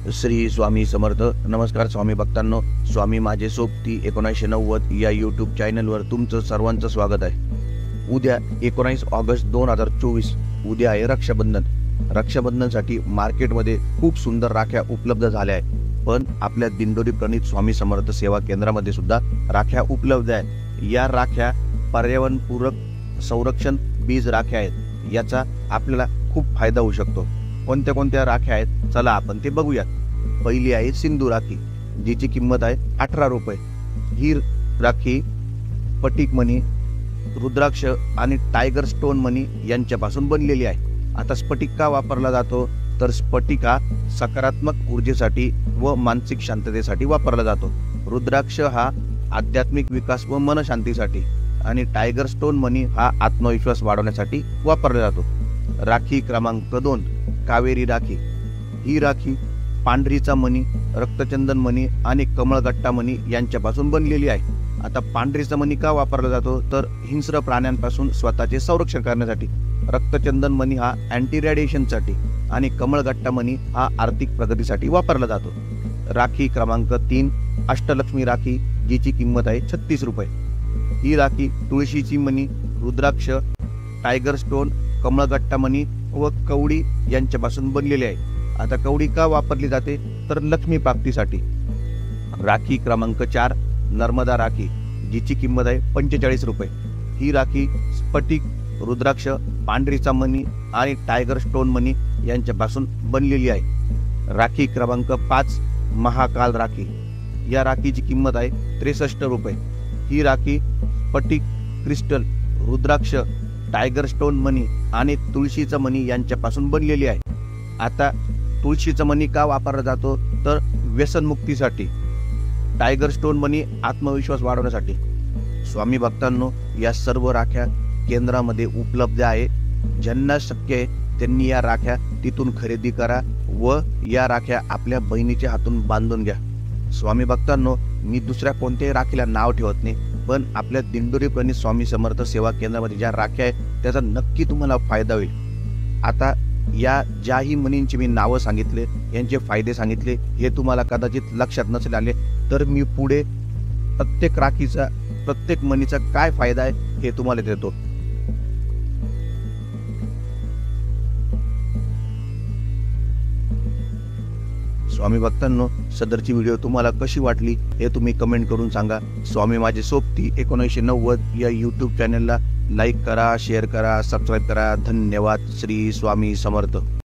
श्री स्वामी समर्थ. नमस्कार स्वामी भक्तांनो. स्वामी माझे सोबती 1990 या यूट्यूब चॅनलवर तुमचं सर्वांचं स्वागत आहे. उद्या 19 ऑगस्ट 2024 उद्या आहे रक्षाबंधन. रक्षाबंधनसाठी मार्केटमध्ये खूप सुंदर राख्या उपलब्ध झाल्या आहेत, पण आपल्या दिंडोरी प्रणित स्वामी समर्थ सेवा केंद्रामध्ये सुद्धा राख्या उपलब्ध आहेत. या राख्या पर्यावरणपूरक संरक्षण बीज राख्या आहेत. याचा आपल्याला खूप फायदा होऊ शकतो. कोणत्या कोणत्या राख्या आहेत चला आपण ते बघूयात. पहिली आहे सिंधू राखी, जिची किंमत आहे 18 रुपये. ही राखी स्फटिक मणी, रुद्राक्ष आणि टायगर स्टोन मणी यांच्यापासून बनलेली आहे. आता स्फटिक का वापरला जातो तर स्फटिक हा सकारात्मक ऊर्जेसाठी व मानसिक शांततेसाठी वापरला जातो. रुद्राक्ष हा आध्यात्मिक विकास व मनशांतीसाठी आणि टायगर स्टोन मणी हा आत्मविश्वास वाढवण्यासाठी वापरला जातो. राखी क्रमांक 2 कावेरी राखी. ही राखी पांढरीचा मणी, रक्तचंदन मणी आणि कमळगट्टा मणी यांच्यापासून बनलेली आहे. आता पांढरीचा मणी का वापरला जातो तर हिंस्र प्राण्यांपासून स्वतःचे संरक्षण करण्यासाठी. रक्तचंदन मणी हा अँटी रेडिएशनसाठी आणि कमळगट्टा मणी हा आर्थिक प्रगतीसाठी वापरला जातो. राखी क्रमांक 3 अष्टलक्ष्मी राखी, जिची किंमत आहे 36 रुपये. ही राखी तुळशीची मणी, रुद्राक्ष, टायगर स्टोन, कमळगट्टा मणी व कवडी यांच्यापासून बनलेली आहे. आता कवडी का वापरली जाते तर लक्ष्मी प्राप्तीसाठी. राखी क्रमांक 4 नर्मदा राखी, जिची किंमत आहे 45 रुपये. ही राखी स्फटिक, रुद्राक्ष, पांढरीचा मणी आणि टायगर स्टोन मणी यांच्यापासून बनलेली आहे. राखी क्रमांक 5 महाकाल राखी. या राखीची किंमत आहे 63 रुपये. ही राखी स्फटिक, क्रिस्टल, रुद्राक्ष, टायगर स्टोन मणी आणि तुळशीचा मणी यांच्यापासून बनलेली आहे. आता तुळशीचा मणी का वापरला जातो तर व्यसनमुक्तीसाठी. टायगर स्टोन मणी आत्मविश्वास वाढवण्यासाठी. स्वामी भक्तांनो, या सर्व राख्या केंद्रामध्ये उपलब्ध आहे. ज्यांना शक्य आहे त्यांनी या राख्या तिथून खरेदी करा व या राख्या आपल्या बहिणीच्या हातून बांधून घ्या. स्वामी भक्तांनो, मी दुसऱ्या कोणत्याही राखीला नाव ठेवत नाही, पण आपल्या दिंडोरी प्रणित स्वामी समर्थ सेवा केंद्रामध्ये ज्या राख्या आहेत त्याचा नक्की तुम्हाला फायदा होईल. आता या ज्याही मणींची मी नावं सांगितले, यांचे फायदे सांगितले, हे तुम्हाला कदाचित लक्षात नसेल आले, तर मी पुढे प्रत्येक राखीचा, प्रत्येक मणीचा काय फायदा आहे हे तुम्हाला देतो. स्वामी भक्तांनो, सदरची व्हिडिओ तुम्हाला कशी वाटली हे तुम्ही कमेंट करून सांगा. स्वामी माझे सोबती 1990 या यूट्यूब चॅनलला लाईक करा, शेअर करा, सबस्क्राईब करा. धन्यवाद. श्री स्वामी समर्थ.